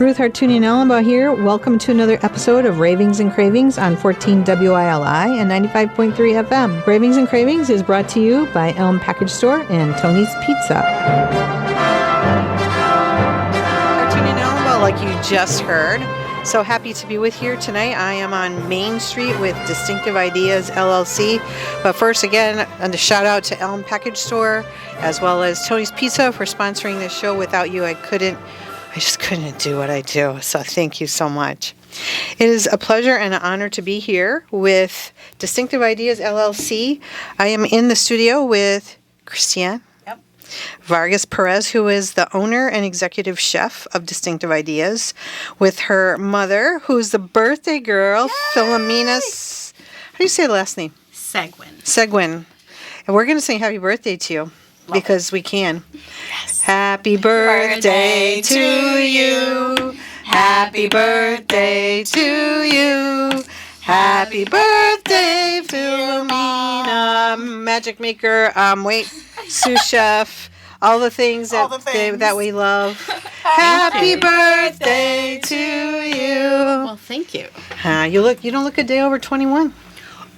Ruth Hartunian Ellenbaugh here. Welcome to another episode of Ravings and Cravings on 14 WILI and 95.3 FM. Ravings and Cravings is brought to you by Elm Package Store and Tony's Pizza. Hartunian Ellenbaugh, like you just heard. So happy to be with you tonight. I am on Main Street with Distinctive Ideas, LLC. But first, again, a shout out to Elm Package Store as well as Tony's Pizza for sponsoring this show. Without you, I just couldn't do what I do. So thank you so much. It is a pleasure and an honor to be here with Distinctive Ideas, LLC. I am in the studio with Christiane Vargas Perez, who is the owner and executive chef of Distinctive Ideas, with her mother, who's the birthday girl, Philomena. How do you say the last name? Seguin. And we're going to sing happy birthday to you because we can. Yes. Happy birthday to you. Happy birthday to you. Happy birthday, Philomena. Magic maker, sous chef, all the things that we love. Happy birthday to you. Well, thank you. You don't look a day over 21.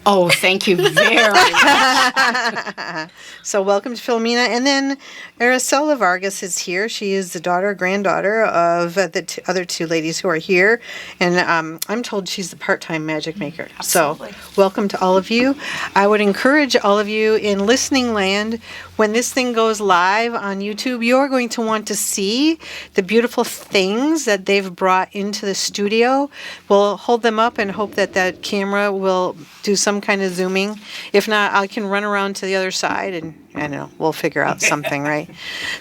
Oh, thank you very much. So welcome to Philomena. And then Araceli Vargas is here. She is the granddaughter of the other two ladies who are here. And I'm told she's the part-time magic maker. Absolutely. So welcome to all of you. I would encourage all of you in listening land, when this thing goes live on YouTube, you're going to want to see the beautiful things that they've brought into the studio. We'll hold them up and hope that camera will do some kind of zooming. If not, I can run around to the other side and I don't know, we'll figure out something, right?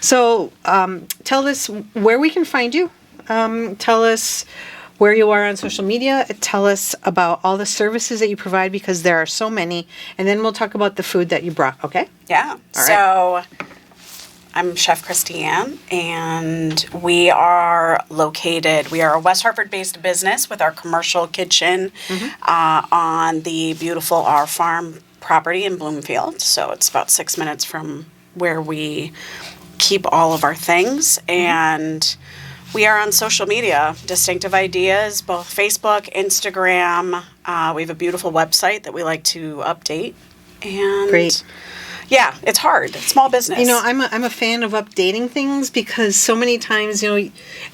So tell us where we can find you. Tell us where you are on social media. Tell us about all the services that you provide, because there are so many. And then we'll talk about the food that you brought, okay? Yeah. All right. So I'm Chef Christiane, and we are a West Hartford-based business with our commercial kitchen on the beautiful Our Farm property in Bloomfield. So it's about 6 minutes from where we keep all of our things. And we are on social media, Distinctive Ideas, both Facebook, Instagram. We have a beautiful website that we like to update. And Great. Yeah, it's hard. It's small business. You know, I'm a fan of updating things, because so many times,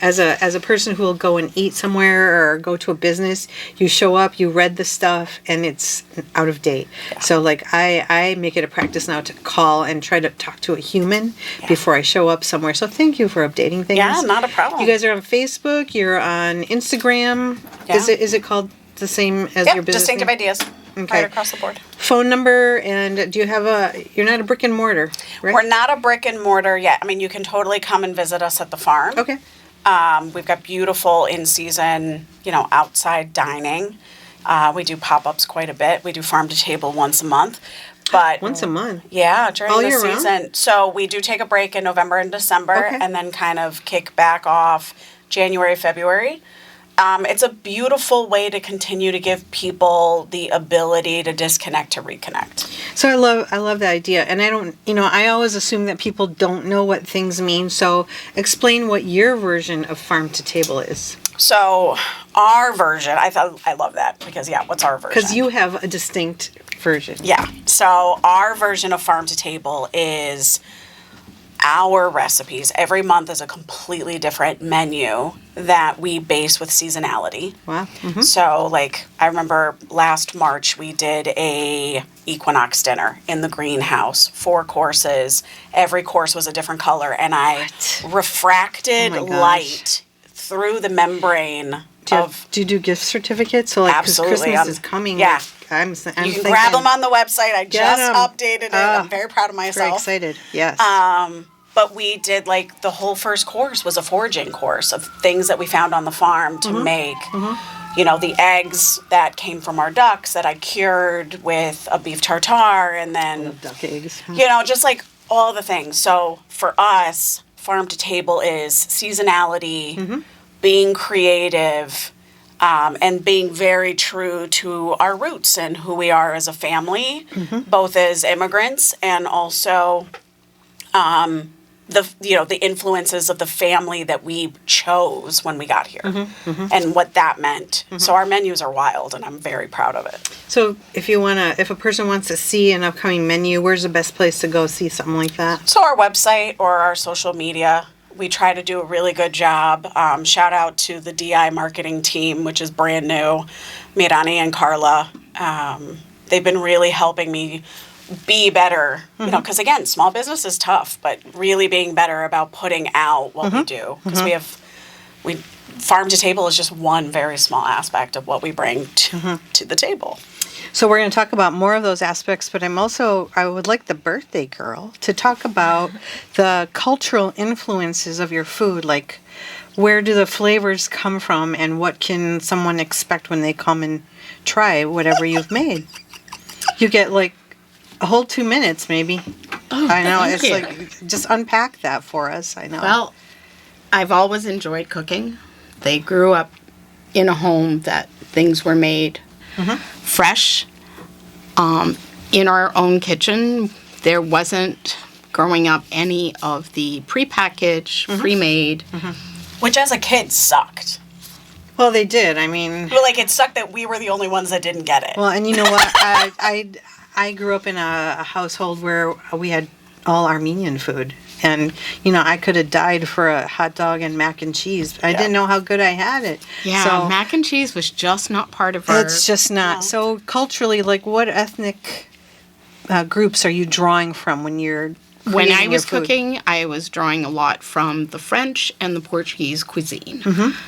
as a person who will go and eat somewhere or go to a business, you show up, you read the stuff, and it's out of date. Yeah. So, I make it a practice now to call and try to talk to a human before I show up somewhere. So thank you for updating things. Yeah, not a problem. You guys are on Facebook. You're on Instagram. Yeah. Is it called the same as your business Distinctive name? Ideas. Okay. Right across the board. Phone number, and do you have you're not a brick and mortar, right? We're not a brick and mortar yet. I mean, you can totally come and visit us at the farm. Okay. We've got beautiful in-season, outside dining. We do pop-ups quite a bit. We do farm to table once a month. But once a month? Yeah, during all the year season. Round? So we do take a break in November and December, and then kind of kick back off January, February. It's a beautiful way to continue to give people the ability to disconnect to reconnect. So I love that idea. And I always assume that people don't know what things mean. So explain what your version of farm to table is. So our version, I love that because, what's our version? Because you have a distinct version. Yeah. So our version of farm to table is our recipes. Every month is a completely different menu that we base with seasonality. Wow. Mm-hmm. So, I remember last March we did a equinox dinner in the greenhouse, 4 courses. Every course was a different color, and I refracted light through the membrane. Do you do gift certificates? So, absolutely. Christmas is coming. Yeah. I'm you can thinking, grab them on the website. I just updated it. I'm very proud of myself. Very excited. Yes. But we did the whole first course was a foraging course of things that we found on the farm to make. Mm-hmm. The eggs that came from our ducks that I cured with a beef tartare, and then I love duck eggs. Just all the things. So for us, farm to table is seasonality, being creative, and being very true to our roots and who we are as a family, both as immigrants and also the influences of the family that we chose when we got here, and what that meant. So our menus are wild, and I'm very proud of it. So if a person wants to see an upcoming menu, where's the best place to go see something like that? So our website or our social media, we try to do a really good job. Shout out to the DI marketing team, which is brand new, Mirani and Carla. They've been really helping me be better, because again, small business is tough, but really being better about putting out what we do, because we farm to table is just one very small aspect of what we bring to the table. So we're going to talk about more of those aspects, but I would like the birthday girl to talk about the cultural influences of your food, like where do the flavors come from and what can someone expect when they come and try whatever you've made. You get like a whole 2 minutes, maybe. Oh, I know. thank It's you. like, just unpack that for us. I know. Well, I've always enjoyed cooking. They grew up in a home that things were made fresh. In our own kitchen, there wasn't, growing up, any of the prepackaged, pre-made. Which as a kid sucked. Well, they did. I mean, But like, it sucked that we were the only ones that didn't get it. well, and you know what? I grew up in a household where we had all Armenian food. And, I could have died for a hot dog and mac and cheese. I didn't know how good I had it. Yeah, So mac and cheese was just not part of our... it's just not. So culturally, like, what ethnic groups are you drawing from when you're When creating I your was food? cooking, I was drawing a lot from the French and the Portuguese cuisine.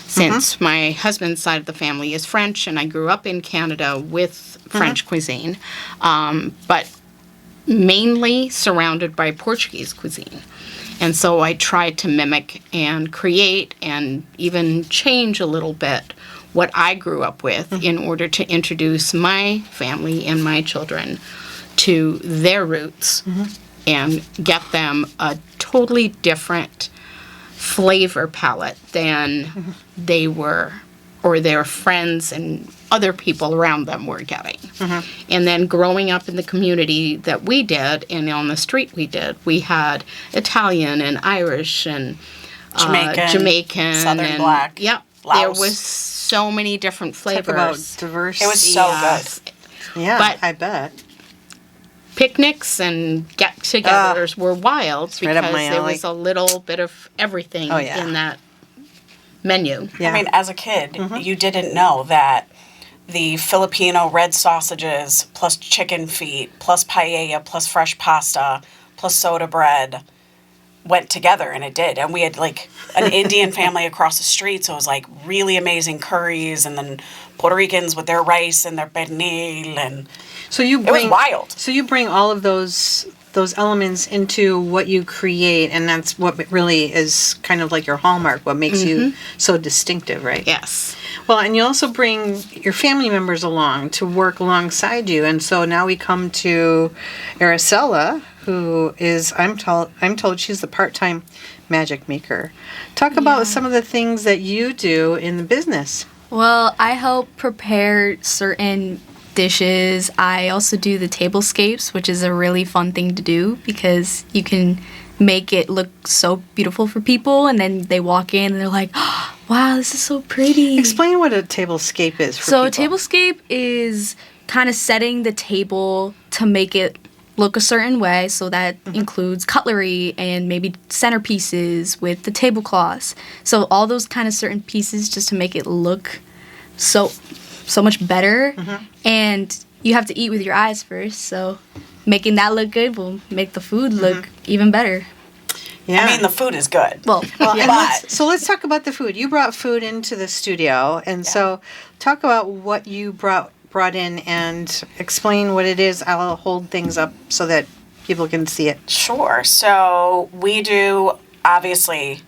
Since my husband's side of the family is French, and I grew up in Canada with French cuisine, but mainly surrounded by Portuguese cuisine. And so I tried to mimic and create and even change a little bit what I grew up with in order to introduce my family and my children to their roots and get them a totally different flavor palette than they were or their friends and other people around them were getting. And then growing up in the community that we did and on the street we had Italian and Irish and Jamaican Southern and Black, Yep. Laos. There was so many different flavors. Talk about diverse. It was so Yes. Yeah, but- I bet. Picnics and get-togethers were wild right up because my there alley. was a little bit of everything Oh, yeah. in that menu. Yeah. I mean, as a kid, you didn't know that the Filipino red sausages plus chicken feet plus paella plus fresh pasta plus soda bread went together, and it did. And we had like an Indian family across the street, so it was like really amazing curries, and then Puerto Ricans with their rice and their pernil, and So you it was wild. So you bring all of those elements into what you create, and that's what really is kind of like your hallmark, what makes you so distinctive, right? Yes. Well, and you also bring your family members along to work alongside you, and so now we come to Aracela, who is I'm told she's the part-time magic maker. Talk about some of the things that you do in the business. Well, I help prepare certain dishes. I also do the tablescapes, which is a really fun thing to do because you can make it look so beautiful for people, and then they walk in and they're like, oh, wow, this is so pretty. Explain what a tablescape is for So a people. tablescape is kind of setting the table to make it look a certain way, so that includes cutlery and maybe centerpieces with the tablecloths. So all those kind of certain pieces just to make it look so much better. And you have to eat with your eyes first, so making that look good will make the food look even better. Yeah. I mean, the food is good. Well, Well, and But- so let's talk about the food. You brought food into the studio, and so talk about what you brought in and explain what it is. I'll hold things up so that people can see it. Sure. So we do, obviously,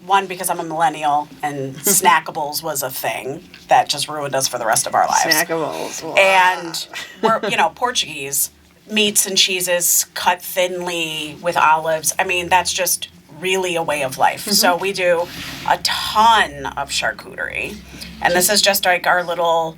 one, because I'm a millennial and snackables was a thing that just ruined us for the rest of our lives. Snackables. Wow. And we're, Portuguese, meats and cheeses cut thinly with olives. I mean, that's just really a way of life. So we do a ton of charcuterie. And this is just like our little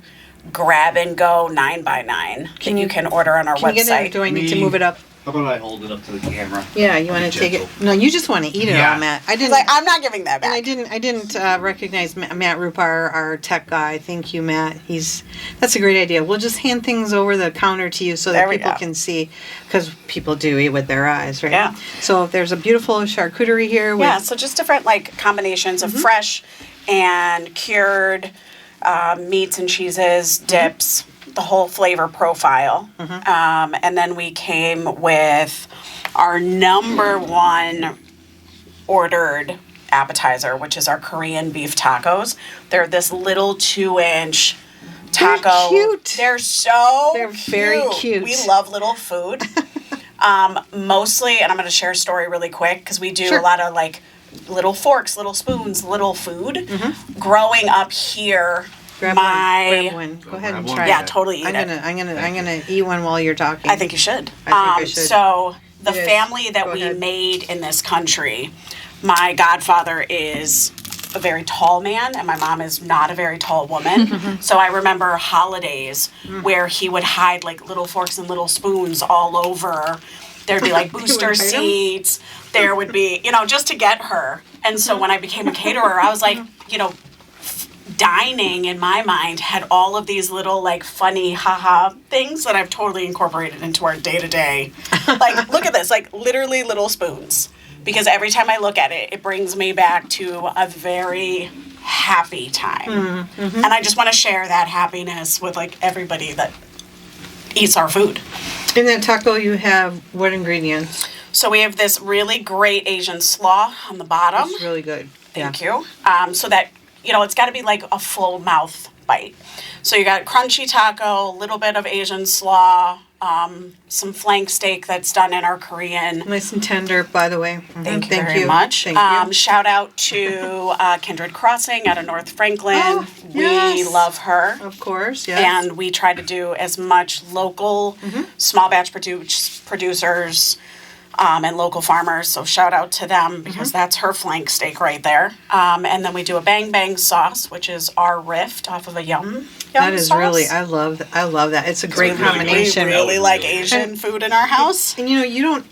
grab and go 9x9 that you can order on our Can you get website. it? Do I need to move it up? How about I hold it up to the camera? Yeah, you want to take it? gentle. No, you just want to eat it Yeah. all, Matt. I didn't. Like, I'm not giving that And back. I didn't recognize Matt Rupar, our tech guy. Thank you, Matt. That's a great idea. We'll just hand things over the counter to you so that There we people go. can see, because people do eat with their eyes, right? Yeah. So there's a beautiful charcuterie here. With, Yeah, so just different like combinations of fresh and cured meats and cheeses, dips, the whole flavor profile. And then we came with our number one ordered appetizer, which is our Korean beef tacos. They're this little 2-inch taco. cute. They're so They're very cute. We love little food. Mostly, and I'm going to share a story really quick because we do Sure. a lot of like little forks, little spoons, little food. Growing up here, grab my one. Go ahead grab and one. try yeah, it. totally eat I'm it. gonna eat one while you're talking. I think you should. I think I should. So the It is. family that Go we ahead. made in this country, my godfather is a very tall man and my mom is not a very tall woman. So I remember holidays where he would hide like little forks and little spoons all over. There'd be like booster hide 'em? seats. There would be, just to get her. And so when I became a caterer, I was like, dining in my mind had all of these little like funny haha things that I've totally incorporated into our day to day. Like, look at this, like literally little spoons. Because every time I look at it, it brings me back to a very happy time. And I just want to share that happiness with like everybody that eats our food. In that taco, you have what ingredients? So we have this really great Asian slaw on the bottom. It's really good. Thank you. So that, it's got to be like a full mouth bite. So you got crunchy taco, a little bit of Asian slaw, some flank steak that's done in our Korean. Nice and tender, by the way. Thank you very much. Thank you. Shout out to Kindred Crossing out of North Franklin. Oh, We yes. love her. Of course, yes. And we try to do as much local, small batch producers and local farmers. So shout out to them because that's her flank steak right there. And then we do a bang bang sauce, which is our rift off of a yum that is sauce. really, I love that. It's a great really combination. We really like Asian food in our house. And you don't,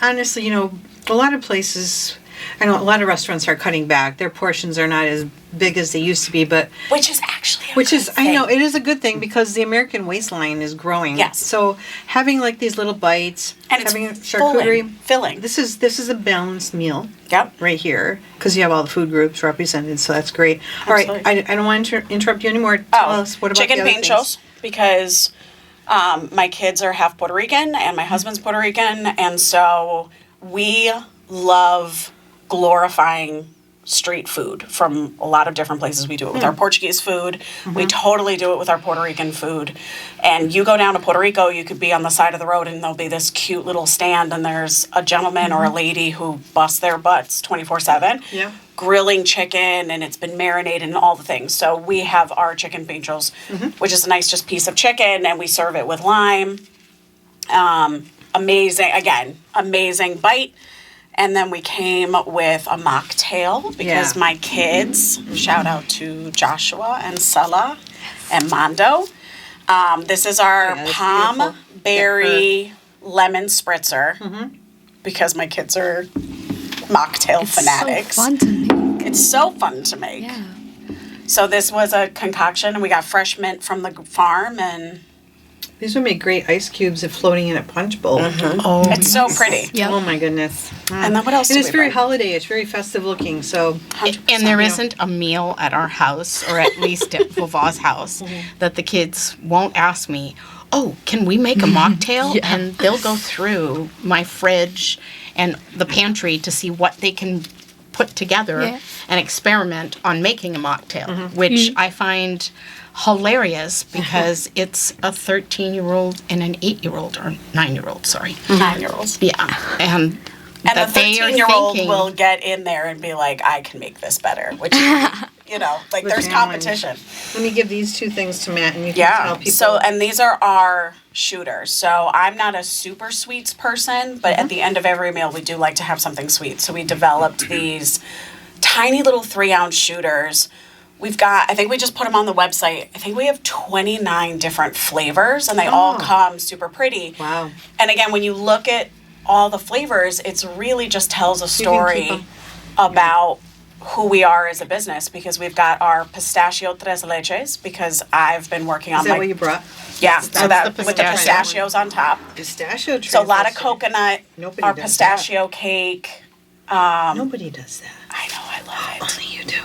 honestly, a lot of places, I know a lot of restaurants are cutting back. Their portions are not as big as they used to be, but Which is actually a which is, good I know, thing. it is a good thing because the American waistline is growing. Yes. So having like these little bites, And it's having charcuterie, filling. This is a balanced meal. Yep. Right here, because you have all the food groups represented, so that's great. All right, Absolutely. I don't want to interrupt you anymore. Tell us what about chicken the other pinchos things? because my kids are half Puerto Rican and my husband's Puerto Rican, and so we love glorifying street food from a lot of different places. We do it with our Portuguese food. We totally do it with our Puerto Rican food. And you go down to Puerto Rico, you could be on the side of the road and there'll be this cute little stand and there's a gentleman or a lady who busts their butts 24/7. Yeah. Grilling chicken and it's been marinated and all the things. So we have our chicken pinchos, which is a nice just piece of chicken, and we serve it with lime. Amazing bite. And then we came with a mocktail because Yeah. my kids, shout out to Joshua and Sella and Mondo. This is our Yeah, that's palm beautiful. berry lemon spritzer because my kids are mocktail fanatics. So fun to make. It's so fun to make. Yeah. So this was a concoction, and we got fresh mint from the farm, and These would make great ice cubes if floating in a punch bowl. Oh, it's so pretty. Yep. Oh my goodness. And then what else? And did it's we very bring? holiday. It's very festive looking. So 100%. And there Yeah. isn't a meal at our house, or at least at Vava's house, that the kids won't ask me, oh, can we make a mocktail? Yeah. And they'll go through my fridge and the pantry to see what they can put together Yeah. and experiment on making a mocktail, which I find hilarious because it's a 13-year-old and an 8-year-old, or 9-year-old, sorry. 9-year-olds. Yeah. And And that the they are 13-year-old thinking, will get in there and be like, I can make this better, which, like The there's challenge. competition. let me give these two things to Matt, and you can tell Yeah. people. So, and these are our shooters. So I'm not a super sweets person, but at the end of every meal, we do like to have something sweet. So we developed these tiny little 3-ounce shooters. We've got, I think we just put them on the website. I think we have 29 different flavors and they all come super pretty. Wow. And again, when you look at all the flavors, it's really just tells a can keep story 'em. about who we are as a business, because we've got our pistachio tres leches, because I've been working on Is that what you brought? yeah, so that's that the with the pistachio. pistachios on top. Pistachio. So a lot of translation. coconut, Nobody our does pistachio cake. Nobody does that. I know, I love it. Only you do.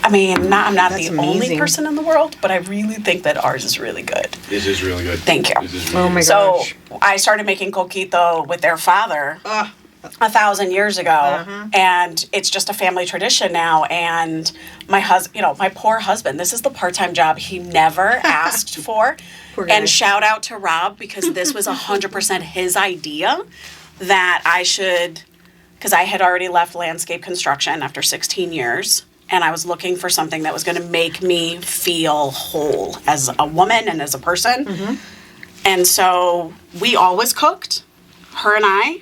I mean, I'm not That's the only amazing. person in the world, but I really think that ours is really good. This is really good. Thank you. This is Oh really my good. So gosh. I started making coquito with their father Ah, 1,000 years ago, Uh-huh. and it's just a family tradition now. And my husband, my poor husband, this is the part-time job he never asked for. Poor guy. And shout out to Rob, because this was 100% his idea that I should, because I had already left landscape construction after 16 years. And I was looking for something that was going to make me feel whole as a woman and as a person. Mm-hmm. And so we always cooked, her and I.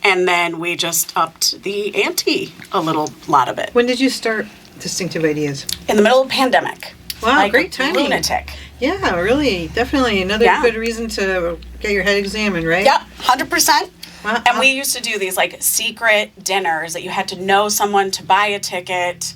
And then we just upped the ante a lot of it. when did you start Distinctive Ideas? In the middle of pandemic. Wow, like great timing. lunatic. Yeah, really, definitely another Yeah. good reason to get your head examined, right? Yep, 100%. Wow. And we used to do these like secret dinners that you had to know someone to buy a ticket.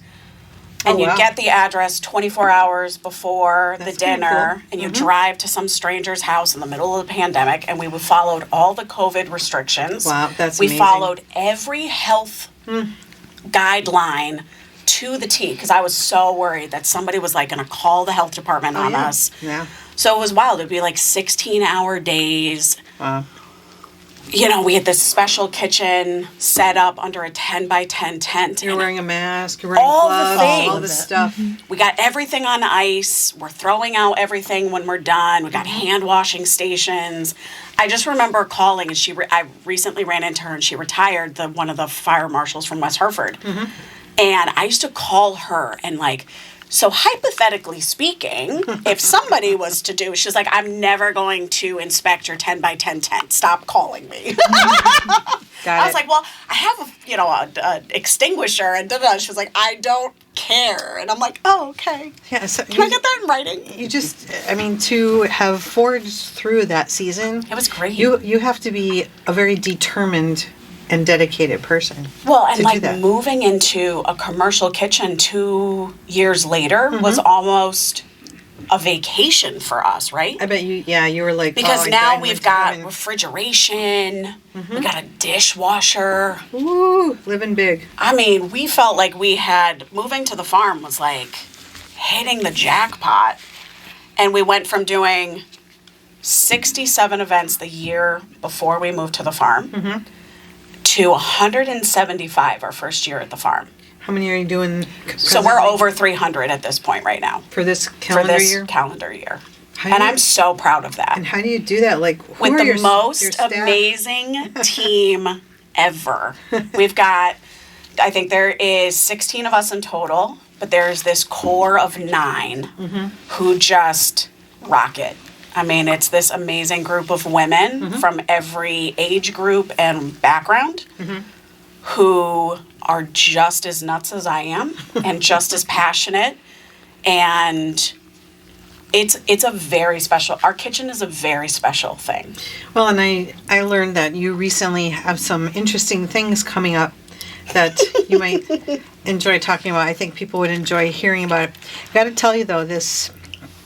And Oh, you wow. get the address 24 hours before That's the kinda dinner, cool. and you drive to some stranger's house in the middle of the pandemic, and we followed all the COVID restrictions. Wow, that's We amazing. followed every health guideline to the T, because I was so worried that somebody was like going to call the health department on yeah. us. Yeah. So it was wild. It'd be like 16-hour days. Wow. We had this special kitchen set up under a 10 by 10 tent. You're and wearing a mask. You're wearing All the gloves. things. All this stuff. We got everything on ice. We're throwing out everything when we're done. We got hand washing stations. I just remember calling, and I recently ran into her, and she retired, one of the fire marshals from West Hartford. And I used to call her and so hypothetically speaking, if somebody was to do, she's like, I'm never going to inspect your 10 by 10 tent. Stop calling me. Got I was it. like, well, I have a extinguisher, and da-da. She was like, I don't care. And I'm like, oh, okay. Yeah, so Can I get that in writing? you just, to have forged through that season, It was great. you have to be a very determined and dedicated person. Well, to and do that. moving into a commercial kitchen 2 years later Mm-hmm. was almost a vacation for us, right? I bet you were like, Because oh, now God, we've went to got heaven. refrigeration, we got a dishwasher. Woo, living big. I mean, we felt like moving to the farm was like hitting the jackpot. And we went from doing 67 events the year before we moved to the farm to 175 our first year at the farm. How many are you doing? So we're over 300 at this point right now. for this For calendar this year. calendar year. How And do you- I'm so proud of that. And how do you do that? Like, who With are the your most staff? amazing team ever. We've got, I think there is 16 of us in total, but there's this core of 9 who just rock it. I mean, it's this amazing group of women from every age group and background who are just as nuts as I am and just as passionate. And it's a very special, our kitchen is a very special thing. Well, and I learned that you recently have some interesting things coming up that you might enjoy talking about. I think people would enjoy hearing about it. I got to tell you though,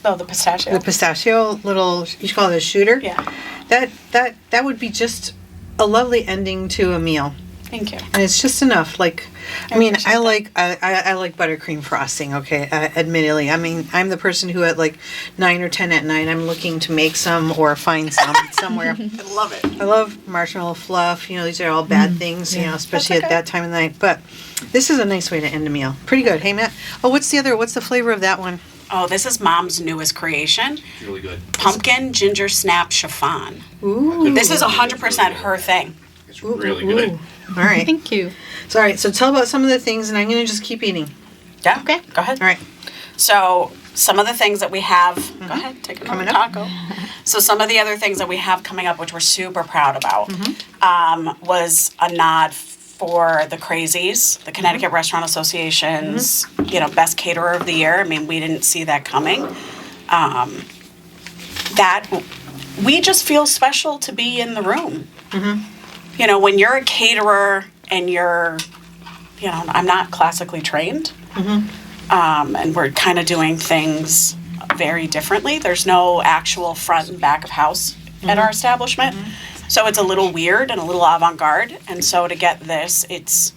Oh, the pistachio. the pistachio little, you call it a shooter. Yeah. That would be just a lovely ending to a meal. Thank you. And it's just enough. Like, I mean, appreciate I like buttercream frosting. Okay, admittedly, I mean, I'm the person who at like 9 or 10 at night, I'm looking to make some or find some somewhere. I love it. I love marshmallow fluff. These are all bad things. Especially That's at that time of the night. But this is a nice way to end a meal. Pretty good. Hey, Matt. Oh, what's the flavor of that one? Oh, this is Mom's newest creation. It's really good. Pumpkin ginger snap chiffon. Ooh. This is 100% her thing. It's really good. All right. Thank you. So, all right. So tell about some of the things, and I'm going to just keep eating. Yeah. Okay. Go ahead. All right. So some of the things that we have, go ahead, take another Coming up. taco. So some of the other things that we have coming up, which we're super proud about, was a nod for the Crazies, the Connecticut Restaurant Association's, best caterer of the year. I mean, we didn't see that coming. That we just feel special to be in the room. you know, when you're a caterer and you're, you know, I'm not classically trained, and we're kind of doing things very differently. There's no actual front and back of house at our establishment. So it's a little weird and a little avant-garde. And so to get this, it's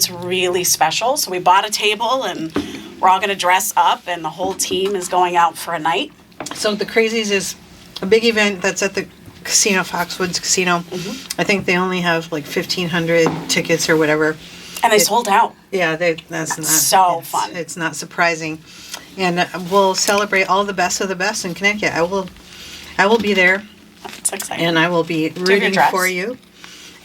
really special. So we bought a table and we're all going to dress up and the whole team is going out for a night. So the Crazies is a big event that's at the casino, Foxwoods Casino. I think they only have like 1,500 tickets or whatever. And they sold out. Yeah, that's not so fun. It's not surprising, and we'll celebrate all the best of the best in Connecticut. I will be there, It's exciting. and I will be you have your rooting dress? for you.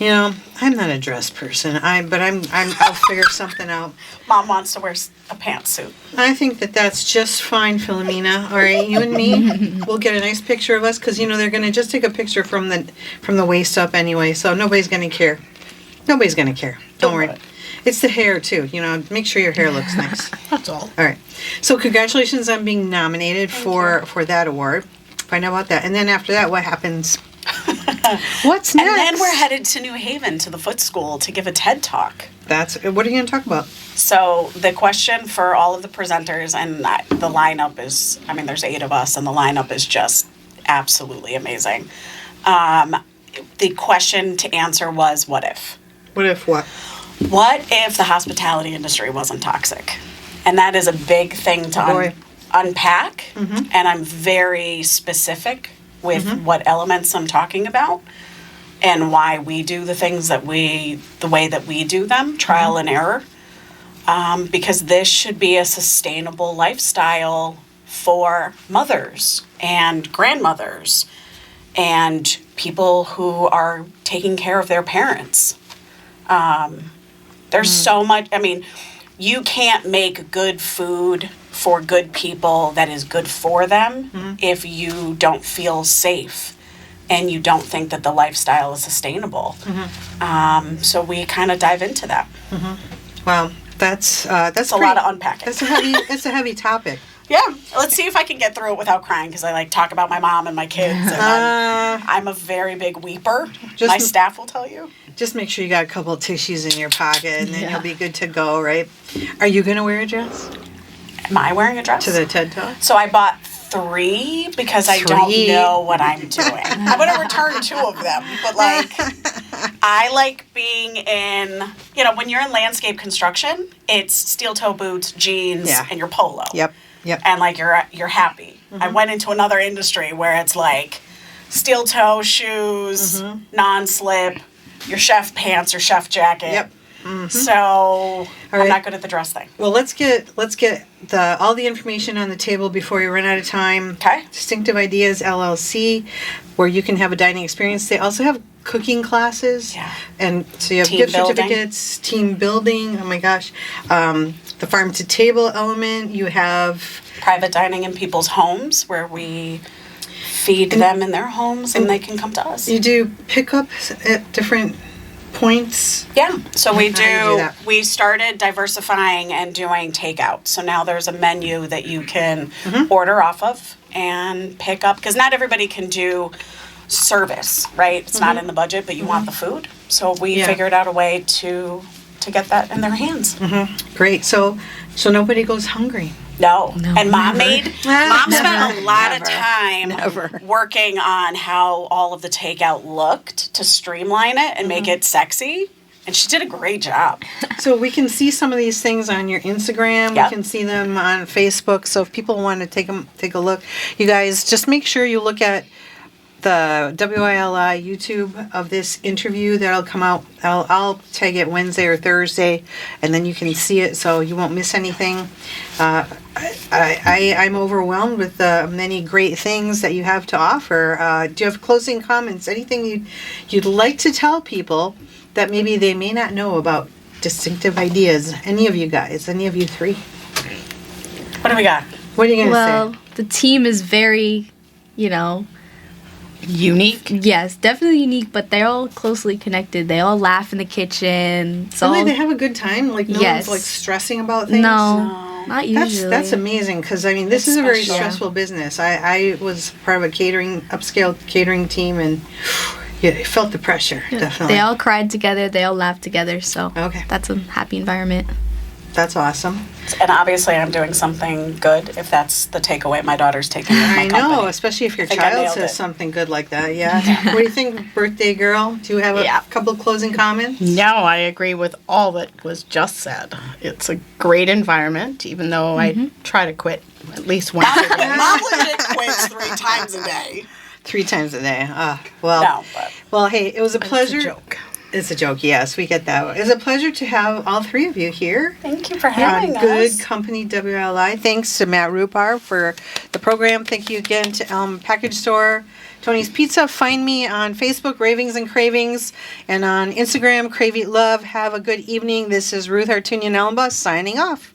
You know, I'm not a dress person. I'll figure something out. Mom wants to wear a pantsuit. I think that's just fine, Philomena. All right, you and me, we'll get a nice picture of us because you know they're gonna just take a picture from the waist up anyway, so nobody's gonna care. Nobody's gonna care. Don't worry. It's the hair too. You know, make sure your hair looks nice. That's all. All right. So congratulations on being nominated for that award. Find out about that, and then after that, what happens? What's next? And then we're headed to New Haven to the Foot School to give a TED Talk. What are you going to talk about? So the question for all of the presenters, and the lineup is, I mean, there's 8 of us, and the lineup is just absolutely amazing. The question to answer was, what if? What if what? What if the hospitality industry wasn't toxic? And that is a big thing to unpack, and I'm very specific with what elements I'm talking about and why we do the things the way that we do them, trial and error, because this should be a sustainable lifestyle for mothers and grandmothers and people who are taking care of their parents. There's so much, I mean, you can't make good food for good people that is good for them if you don't feel safe and you don't think that the lifestyle is sustainable. So we kind of dive into that. Wow, that's a lot of unpacking. That's a heavy topic. Yeah, let's see if I can get through it without crying because I talk about my mom and my kids. And I'm a very big weeper. My staff will tell you. Just make sure you got a couple of tissues in your pocket, and then you'll be good to go, right? Are you going to wear a dress? Am I wearing a dress? To the TED Talk? So I bought 3 because I don't know what I'm doing. I'm going to return 2 of them. But, I like being in, when you're in landscape construction, it's steel toe boots, jeans, and your polo. Yep. And, you're happy. I went into another industry where it's, steel toe shoes, non-slip, your chef pants or chef jacket. Yep. So I'm not good at the dress thing. Well, let's get all the information on the table before we run out of time. Okay. Distinctive Ideas LLC, where you can have a dining experience. They also have cooking classes. Yeah. And so you have Team gift building. certificates, team building. Oh my gosh. The farm to table element. You have Private dining in people's homes where we feed them in their homes and they can come to us. You do pickups at different points. Yeah, so we How do you do that? We started diversifying and doing takeout. So now there's a menu that you can order off of and pick up because not everybody can do service, right? It's not in the budget, but you want the food. So we figured out a way to get that in their hands. Great. So nobody goes hungry. No. And Mom never. Mom spent Never. a lot of time working on how all of the takeout looked to streamline it and make it sexy. And she did a great job. So we can see some of these things on your Instagram. Yep. We can see them on Facebook. So if people want to take a look, you guys just make sure you look at the WILI YouTube of this interview that'll come out. I'll tag it Wednesday or Thursday, and then you can see it so you won't miss anything. I'm overwhelmed with the many great things that you have to offer. Do you have closing comments? Anything you'd like to tell people that maybe they may not know about Distinctive Ideas? Any of you guys? Any of you 3? What do we got? What are you going to say? The team is very, Unique. yes, definitely unique, but they're all closely connected. They all laugh in the kitchen. So Really, they have a good time? Like, no Yes. one's, stressing about things? no, not usually. That's amazing because this is a very special. stressful business. I was part of a upscale catering team, and Yeah, you felt the pressure, definitely. They all cried together. They all laughed together. So Okay. that's a happy environment. That's awesome. And obviously, I'm doing something good if that's the takeaway my daughter's taking with my I company. know, especially if your I think I child nailed says it. something good like that. Yeah. What do you think, birthday girl? Do you have a Yeah. couple of closing comments? No, I agree with all that was just said. It's a great environment, even though I try to quit at least once a day. Mom legit quits 3 times a day. 3 times a day. Well, No, but well, hey, it was a pleasure. It's a joke. It's a joke, yes, we get that. It's a pleasure to have all 3 of you here. thank you for On having Good us. Company WLI. Thanks to Matt Rupar for the program. Thank you again to Elm Package Store, Tony's Pizza. Find me on Facebook, Ravings and Cravings, and on Instagram, Crave Eat Love. Have a good evening. This is Ruth Hartunian Ellenbus signing off.